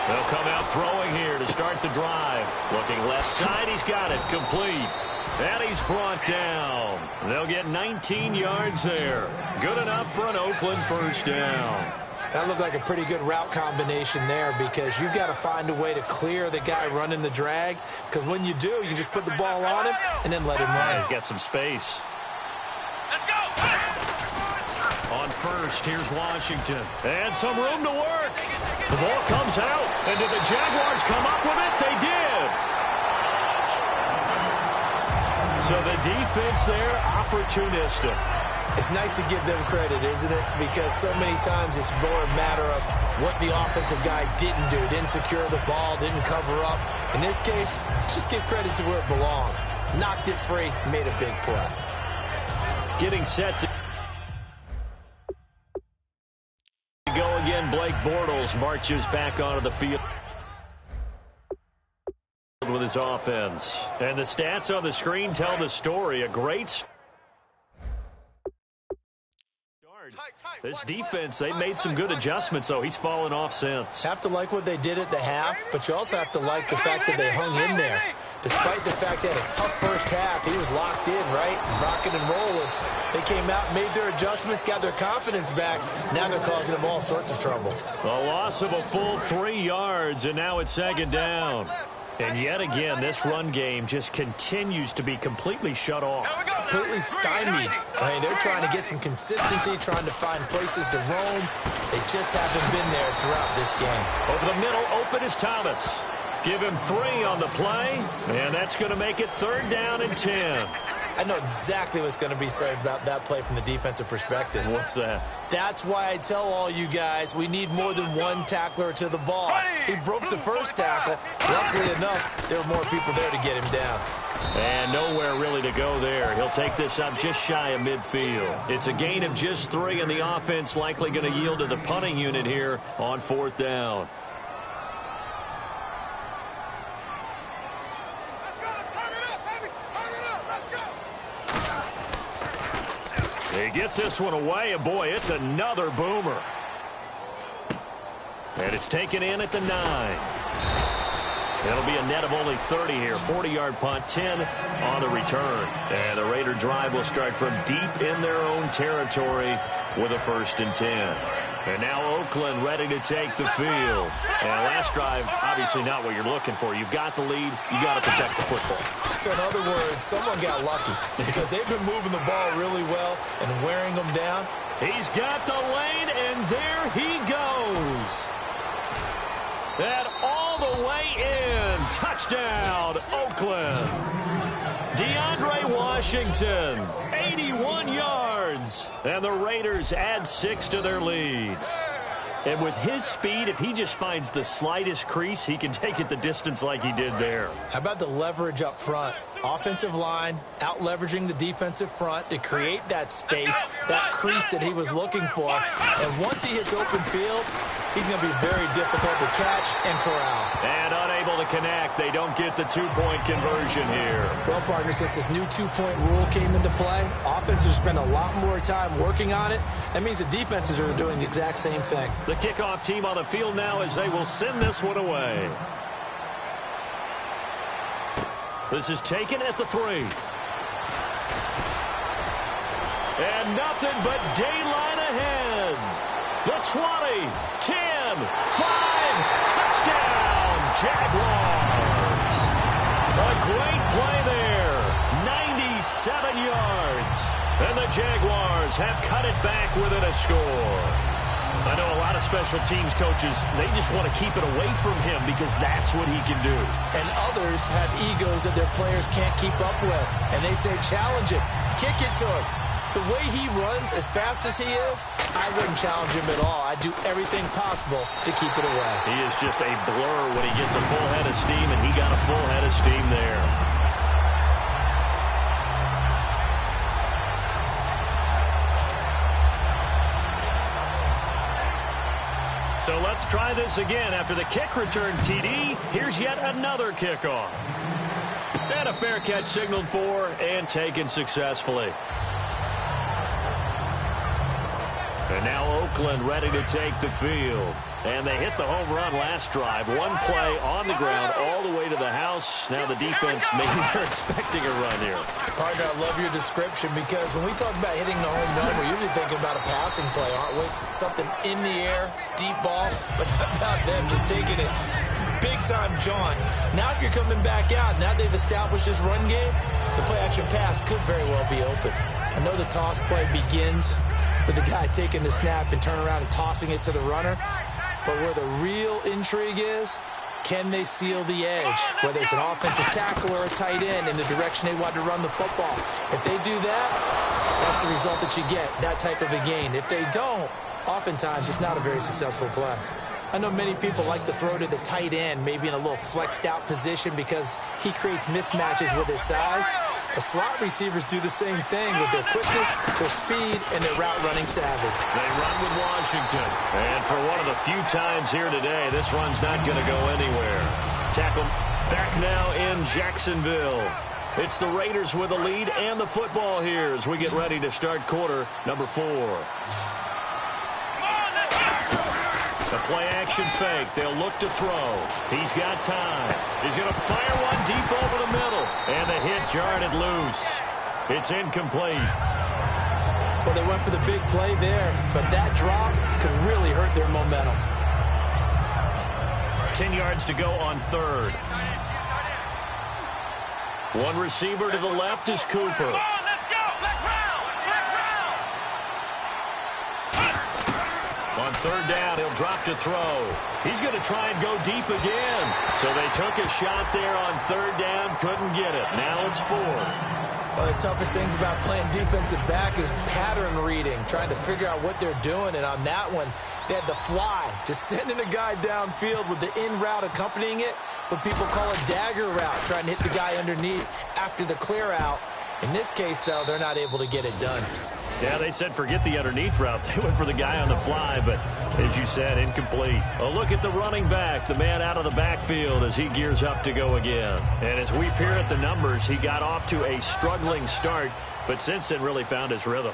They'll come out throwing here to start the drive. Looking left side, he's got it, complete. And he's brought down. They'll get 19 yards there. Good enough for an Oakland first down. That looked like a pretty good route combination there because you've got to find a way to clear the guy running the drag, because when you do, you can just put the ball on him and then let him run. He's got some space. Let's go. On first, here's Washington. And some room to work. The ball comes out. And did the Jaguars come up with it? They did. So the defense there, opportunistic. It's nice to give them credit, isn't it? Because so many times it's more a matter of what the offensive guy didn't do. Didn't secure the ball, didn't cover up. In this case, just give credit to where it belongs. Knocked it free, made a big play. Getting set to go again. Blake Bortles marches back onto the field with his offense. And the stats on the screen tell the story. A great start. This defense, they made some good adjustments, though. He's fallen off since. Have to like what they did at the half, but you also have to like the fact that they hung in there. Despite the fact they had a tough first half, he was locked in, right? Rocking and rolling. They came out, made their adjustments, got their confidence back. Now they're causing them all sorts of trouble. A loss of a full 3 yards, and now it's second down. And yet again, this run game just continues to be completely shut off. Completely stymied. I mean, they're trying to get some consistency, trying to find places to roam. They just haven't been there throughout this game. Over the middle, open is Thomas. Give him 3 on the play, and that's going to make it third down and 10. I know exactly what's going to be said about that play from the defensive perspective. What's that? That's why I tell all you guys we need more than one tackler to the ball. He broke the first tackle. Luckily enough, there were more people there to get him down. And nowhere really to go there. He'll take this up just shy of midfield. It's a gain of just 3, and the offense likely going to yield to the punting unit here on fourth down. He gets this one away, and boy, it's another boomer. And it's taken in at the 9. It'll be a net of only 30 here. 40-yard punt, 10 on the return. And the Raider drive will start from deep in their own territory with a 1st and 10. And now Oakland ready to take the field. And last drive, obviously not what you're looking for. You've got the lead. You got to protect the football. So in other words, someone got lucky because they've been moving the ball really well and wearing them down. He's got the lane, and there he goes. And all the way in. Touchdown, Oakland. DeAndre Washington, 81 yards. And the Raiders add 6 to their lead. And with his speed, if he just finds the slightest crease, he can take it the distance like he did there. How about the leverage up front? Offensive line out-leveraging the defensive front to create that space, that crease that he was looking for. And once he hits open field, he's going to be very difficult to catch and corral. And unable to connect. They don't get the 2-point conversion here. Well, partner, since this new 2-point rule came into play, offenses spend a lot more time working on it. That means the defenses are doing the exact same thing. The kickoff team on the field now as they will send this one away. This is taken at the 3. And nothing but daylight ahead. The 20, 10, 5, touchdown, Jaguars. A great play there, 97 yards. And the Jaguars have cut it back within a score. I know a lot of special teams coaches, they just want to keep it away from him because that's what he can do. And others have egos that their players can't keep up with. And they say, challenge it, kick it to him. The way he runs as fast as he is, I wouldn't challenge him at all. I'd do everything possible to keep it away. He is just a blur when he gets a full head of steam, and he got a full head of steam there. So let's try this again. After the kick return TD, here's yet another kickoff. And a fair catch signaled for and taken successfully. And now Oakland ready to take the field. And they hit the home run last drive. One play on the ground all the way to the house. Now the defense, maybe they're expecting a run here. Partner, I love your description because when we talk about hitting the home run, we're usually thinking about a passing play, aren't we? Something in the air, deep ball. But how about them just taking it big-time jaunt? Now if you're coming back out, now they've established this run game, the play-action pass could very well be open. I know the toss play begins with the guy taking the snap and turn around and tossing it to the runner. But where the real intrigue is, can they seal the edge? Whether it's an offensive tackle or a tight end in the direction they want to run the football. If they do that, that's the result that you get, that type of a gain. If they don't, oftentimes it's not a very successful play. I know many people like to throw to the tight end, maybe in a little flexed out position because he creates mismatches with his size. The slot receivers do the same thing with their quickness, their speed, and their route running savvy. They run with Washington. And for one of the few times here today, this run's not going to go anywhere. Tackle back now in Jacksonville. It's the Raiders with the lead and the football here as we get ready to start quarter number 4. The play-action fake. They'll look to throw. He's got time. He's going to fire one deep over the middle. And the hit jarred it loose. It's incomplete. Well, they went for the big play there, but that drop could really hurt their momentum. 10 yards to go on 3rd. One receiver to the left is Cooper. On 3rd down, he'll drop to throw. He's going to try and go deep again. So they took a shot there on 3rd down, couldn't get it. Now it's 4th. One of the toughest things about playing defensive back is pattern reading, trying to figure out what they're doing. And on that one, they had the fly, just sending a guy downfield with the in route accompanying it, what people call a dagger route, trying to hit the guy underneath after the clear out. In this case, though, they're not able to get it done. Yeah, they said forget the underneath route. They went for the guy on the fly, but as you said, incomplete. A look at the running back, the man out of the backfield as he gears up to go again. And as we peer at the numbers, he got off to a struggling start, but since then really found his rhythm.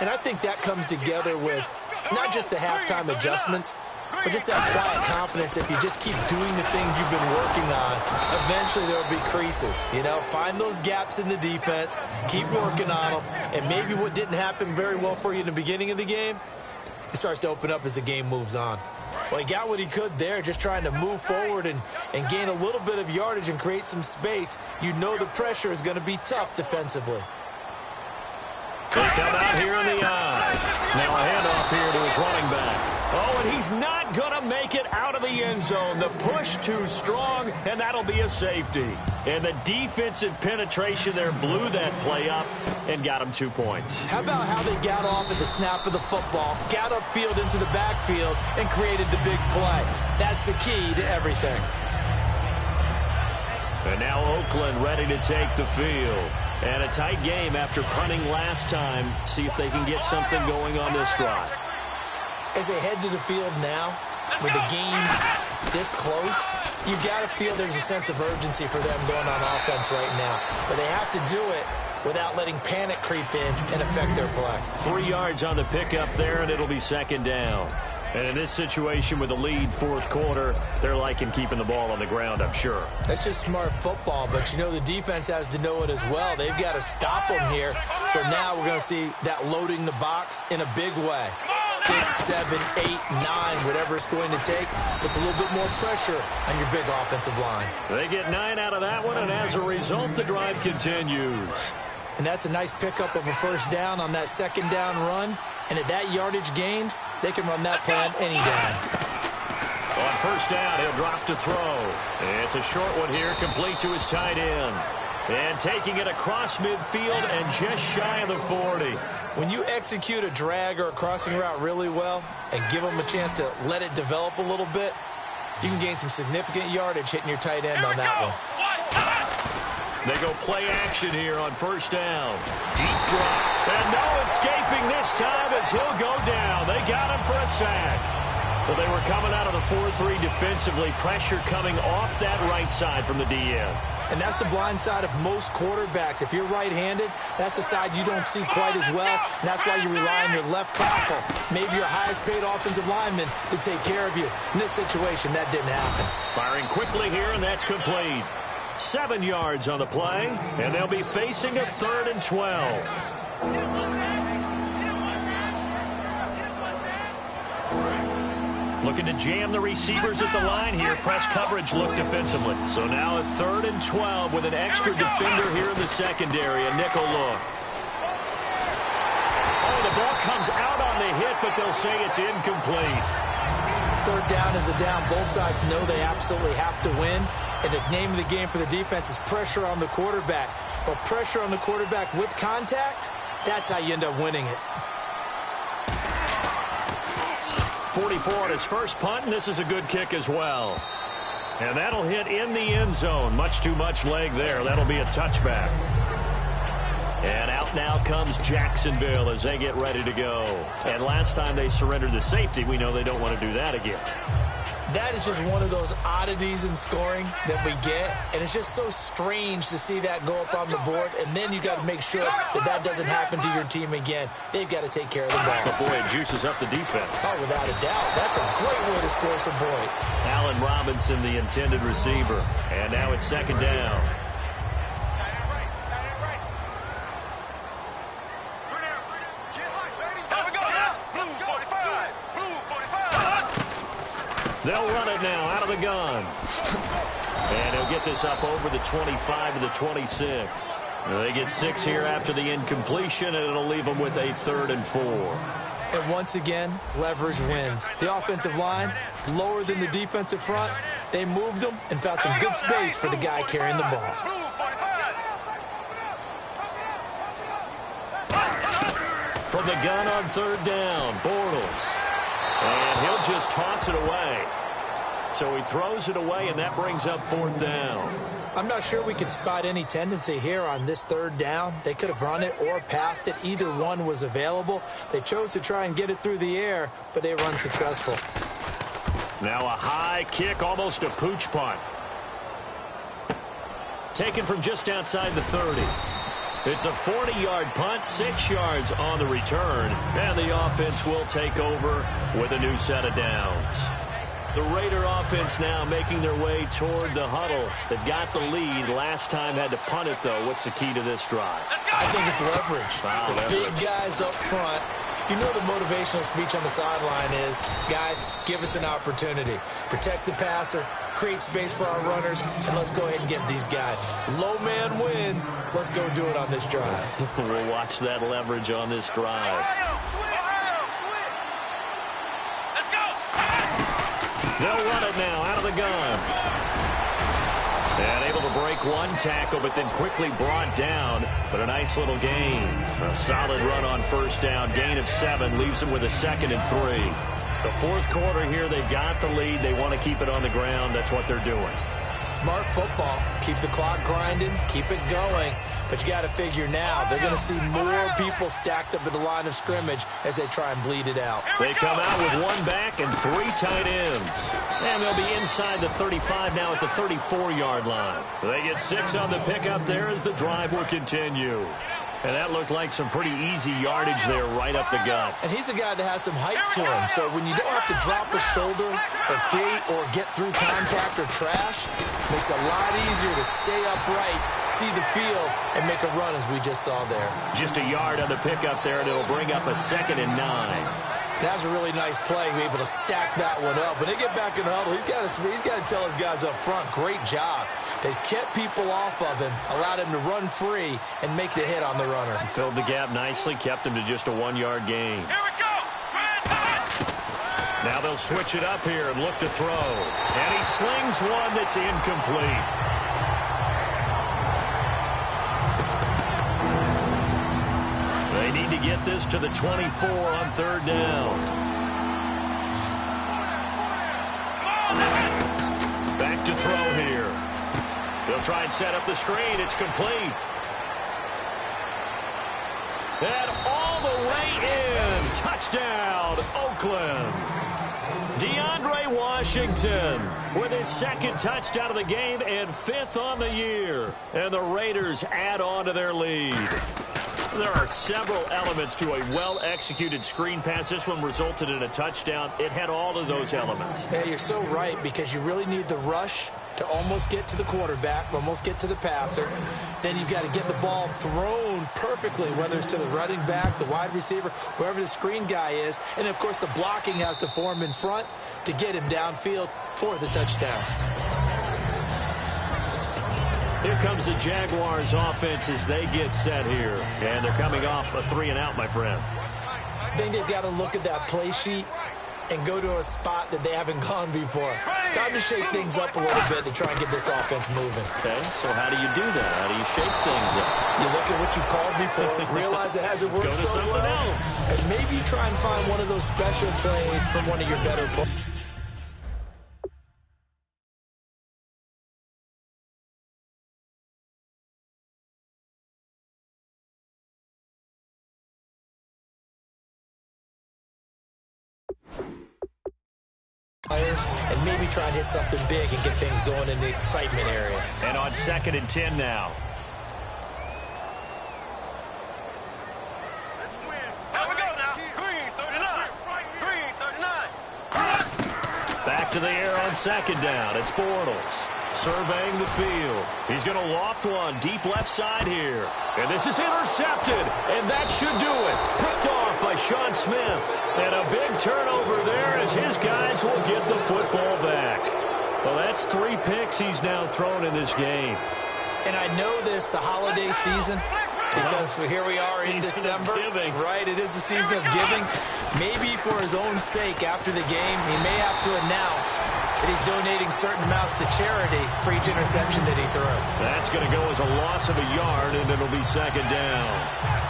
And I think that comes together with not just the halftime adjustments, but just that quiet confidence. If you just keep doing the things you've been working on, eventually there will be creases. You know, find those gaps in the defense, keep working on them, and maybe what didn't happen very well for you in the beginning of the game, it starts to open up as the game moves on. Well, he got what he could there, just trying to move forward and gain a little bit of yardage and create some space. You know the pressure is going to be tough defensively. They come out here in the eye. Now a handoff here to his running back. Oh, and he's not going to make it out of the end zone. The push too strong, and that'll be a safety. And the defensive penetration there blew that play up and got him 2 points. How about how they got off at the snap of the football, got upfield into the backfield, and created the big play? That's the key to everything. And now Oakland ready to take the field. And a tight game after punting last time. See if they can get something going on this drive. As they head to the field now, with the game this close, you've got to feel there's a sense of urgency for them going on offense right now. But they have to do it without letting panic creep in and affect their play. 3 yards on the pickup there, and it'll be second down. And in this situation with the lead fourth quarter, they're liking keeping the ball on the ground, I'm sure. That's just smart football, but you know the defense has to know it as well. They've got to stop them here. So now we're going to see that loading the box in a big way. 6, 7, 8, 9, whatever it's going to take. Puts a little bit more pressure on your big offensive line. They get 9 out of that one, and as a result, the drive continues. And that's a nice pickup of a first down on that second down run. And at that yardage gained, they can run that plan any down. On first down, he'll drop to throw. It's a short one here, complete to his tight end. And taking it across midfield and just shy of the 40. When you execute a drag or a crossing route really well and give them a chance to let it develop a little bit, you can gain some significant yardage hitting your tight end on that one. They go play action here on first down. Deep drop. And no escaping this time as he'll go down. They got him for a sack. Well, they were coming out of the 4-3 defensively. Pressure coming off that right side from the DN. And that's the blind side of most quarterbacks. If you're right-handed, that's the side you don't see quite as well. And that's why you rely on your left tackle, maybe your highest-paid offensive lineman, to take care of you. In this situation, that didn't happen. Firing quickly here, and that's complete. 7 yards on the play, and they'll be facing a 3rd and 12. Looking to jam the receivers at the line here. Press coverage look defensively. So now a 3rd and 12 with an extra defender here in the secondary. A nickel look. Oh, the ball comes out on the hit, but they'll say it's incomplete. 3rd down is a down. Both sides know they absolutely have to win. And the name of the game for the defense is pressure on the quarterback. But pressure on the quarterback with contact, that's how you end up winning it. 44 on his first punt, and this is a good kick as well. And that'll hit in the end zone. Much too much leg there. That'll be a touchback. And out now comes Jacksonville as they get ready to go. And last time they surrendered the safety, we know they don't want to do that again. That is just one of those oddities in scoring that we get, and it's just so strange to see that go up on the board, and then you got to make sure that that doesn't happen to your team again. They've got to take care of the ball. But boy, it juices up the defense. Oh, without a doubt. That's a great way to score some points. Allen Robinson, the intended receiver, and now it's second down. They'll run it now out of the gun. And he'll get this up over the 25 to the 26. They get 6 here after the incompletion, and it'll leave them with a 3rd and 4. And once again, leverage wins. The offensive line, lower than the defensive front. They moved them and found some good space for the guy carrying the ball. From the gun on 3rd down, Bortles. And he'll just toss it away. So he throws it away, and that brings up 4th down. I'm not sure we could spot any tendency here on this 3rd down. They could have run it or passed it. Either one was available. They chose to try and get it through the air, but they were unsuccessful. Now a high kick, almost a pooch punt. Taken from just outside the 30. It's a 40-yard punt, 6 yards on the return, and the offense will take over with a new set of downs. The Raider offense now making their way toward the huddle. They've got the lead. Last time had to punt it, though. What's the key to this drive? I think it's leverage. Wow, the leverage. Big guys up front. You know the motivational speech on the sideline is, guys, give us an opportunity. Protect the passer, create space for our runners, and let's go ahead and get these guys. Low man wins. Let's go do it on this drive. We'll watch that leverage on this drive. They'll run it now out of the gun. And able to break one tackle, but then quickly brought down. But a nice little gain. A solid run on first down. Gain of 7 leaves them with a 2nd and 3. The fourth quarter here, they've got the lead. They want to keep it on the ground. That's what they're doing. Smart football. Keep the clock grinding. Keep it going. But you got to figure now, they're going to see more people stacked up at the line of scrimmage as they try and bleed it out. They come out with 1 back and 3 tight ends. And they'll be inside the 35 now at the 34-yard line. They get 6 on the pickup there as the drive will continue. And that looked like some pretty easy yardage there right up the gut. And he's a guy that has some height to him. So when you don't have to drop a shoulder or create or get through contact or trash, it makes it a lot easier to stay upright, see the field, and make a run as we just saw there. Just a yard on the pickup there, and it'll bring up a 2nd and 9. That was a really nice play, be able to stack that one up. When they get back in the huddle, he's got to tell his guys up front, great job. They kept people off of him, allowed him to run free and make the hit on the runner. Filled the gap nicely, kept him to just a 1-yard gain. Here we go. Now they'll switch it up here and look to throw. And he slings one that's incomplete. They need to get this to the 24 on 3rd down. Back to throw here. They'll try and set up the screen. It's complete. And all the way in. Touchdown, Oakland. DeAndre Washington with his 2nd touchdown of the game and 5th on the year. And the Raiders add on to their lead. There are several elements to a well-executed screen pass. This one resulted in a touchdown. It had all of those elements. Yeah, you're so right, because you really need the rush to almost get to the quarterback, almost get to the passer. Then you've got to get the ball thrown perfectly, whether it's to the running back, the wide receiver, whoever the screen guy is. And, of course, the blocking has to form in front to get him downfield for the touchdown. Here comes the Jaguars offense as they get set here. And they're coming off a 3-and-out, my friend. I think they've got to look at that play sheet and go to a spot that they haven't gone before. Time to shake things up a little bit to try and get this offense moving. Okay, so how do you do that? How do you shake things up? You look at what you called before, realize it hasn't worked Go to so something well, else. and maybe try and find one of those special plays from one of your better players. And maybe try and hit something big and get things going in the excitement area. And on 2nd and 10 now. Let's win. Here we go now. Green 39. Green 39. Back to the air on 2nd down. It's Bortles surveying the field. He's going to loft one deep left side here. And this is intercepted. And that should do it. Picked off by Sean Smith. And a big turnover there as his guys will get the football back. Well, that's 3 picks he's now thrown in this game. And I know this, the holiday season, because here we are in Season of December. giving. Right, it is the season of giving. Maybe for his own sake after the game, he may have to announce that he's donating certain amounts to charity for each interception that he threw. That's going to go as a loss of a yard, and it'll be 2nd down.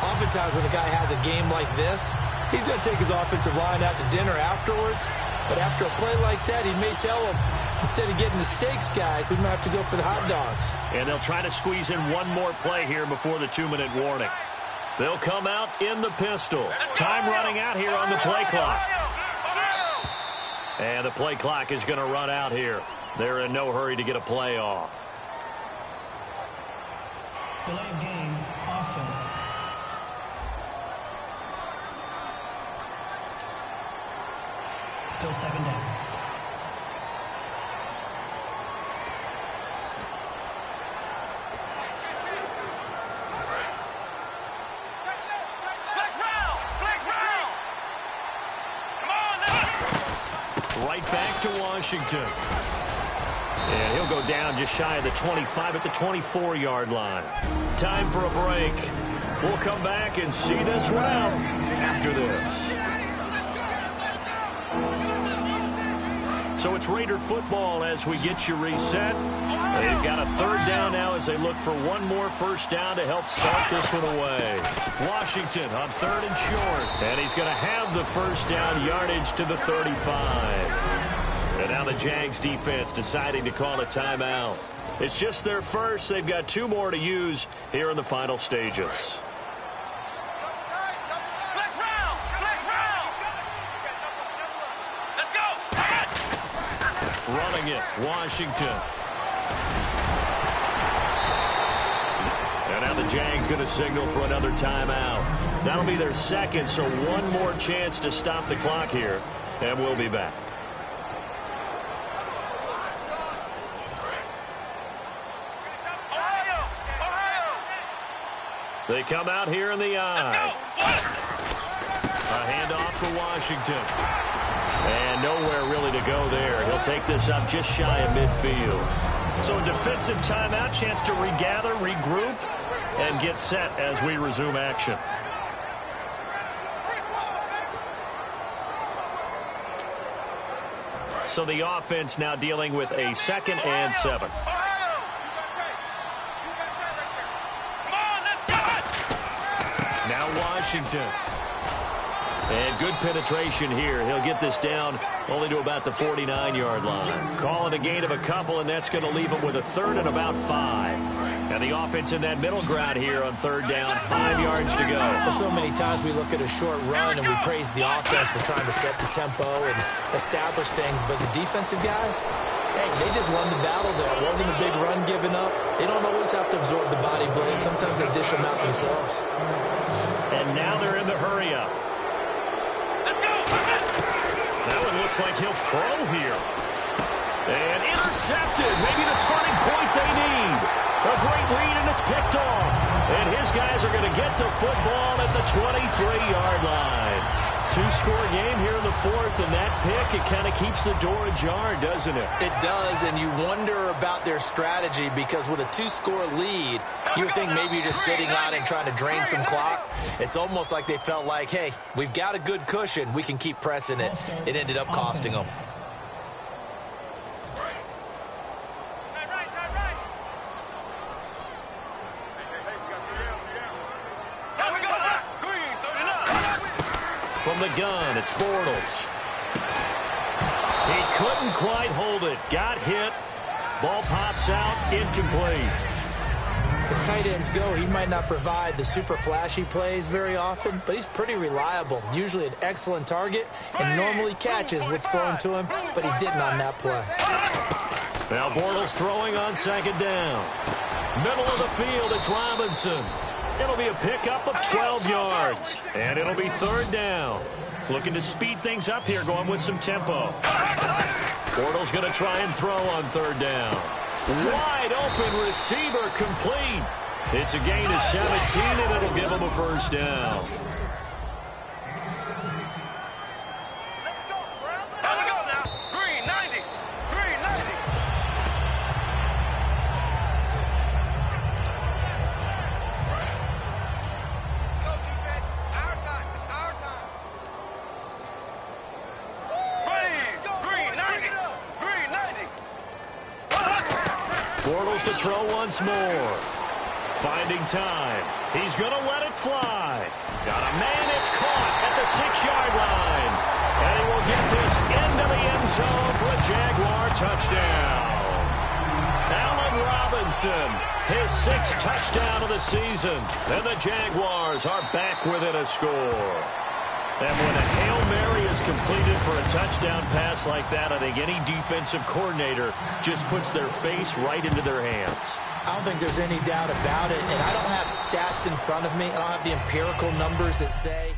Oftentimes when a guy has a game like this, he's going to take his offensive line out to dinner afterwards. But after a play like that, he may tell them, instead of getting the steaks, guys, we might have to go for the hot dogs. And they'll try to squeeze in one more play here before the 2-minute warning. They'll come out in the pistol. Time running out here on the play clock. And the play clock is going to run out here. They're in no hurry to get a play off. Delay of game, offense. Still 2nd down. to Washington. And he'll go down just shy of the 25 at the 24-yard line. Time for a break. We'll come back and see this one out after this. So it's Raider football as we get you reset. They've got a third down now as they look for one more first down to help salt this one away. Washington on third and short. And he's going to have the first down yardage to the 35. And now the Jags defense deciding to call a timeout. It's just their first. They've got two more to use here in the final stages. Running it, Washington. And now the Jags going to signal for another timeout. That'll be their second, so one more chance to stop the clock here, and we'll be back. They come out here in the eye. A handoff for Washington. And nowhere really to go there. He'll take this up just shy of midfield. So a defensive timeout, chance to regather, regroup, and get set as we resume action. So the offense now dealing with a 2nd and 7. Now Washington. And good penetration here. He'll get this down only to about the 49-yard line. Call it a gain of a couple, and that's going to leave him with a third and about 5. And the offense in that middle ground here on third down, 5 yards to go. So many times we look at a short run and we praise the offense for trying to set the tempo and establish things. But the defensive guys, hey, they just won the battle there. It wasn't a big run given up. They don't always have to absorb the body blows. Sometimes they dish them out themselves. And now they're in the hurry-up. That one looks like he'll throw here. And intercepted. Maybe the turning point they need. A great read, and it's picked off. And his guys are going to get the football at the 23-yard line. 2-score game here in the fourth, and that pick, it kind of keeps the door ajar, doesn't it? It does, and you wonder about their strategy because with a 2-score lead, you would think maybe you're just sitting out and trying to drain some clock. It's almost like they felt like, hey, we've got a good cushion. We can keep pressing it. It ended up costing them. From the gun, it's Bortles. He couldn't quite hold it. Got hit. Ball pops out, incomplete. As tight ends go, he might not provide the super flashy plays very often, but he's pretty reliable. Usually an excellent target, and normally catches what's thrown to him, but he didn't on that play. Now Bortles throwing on 2nd down. Middle of the field, it's Robinson. It'll be a pickup of 12 yards, and it'll be 3rd down. Looking to speed things up here, going with some tempo. Bortles going to try and throw on 3rd down. Wide open receiver, complete. It's a gain of 17, and it'll give him a first down. Bortles to throw once more. Finding time. He's going to let it fly. Got a man. It's caught at the 6-yard line. And he will get this into the end zone for a Jaguar touchdown. Allen Robinson, his 6th touchdown of the season. And the Jaguars are back within a score. And when a Hail Mary is completed for a touchdown pass like that, I think any defensive coordinator just puts their face right into their hands. I don't think there's any doubt about it, and I don't have stats in front of me. I don't have the empirical numbers that say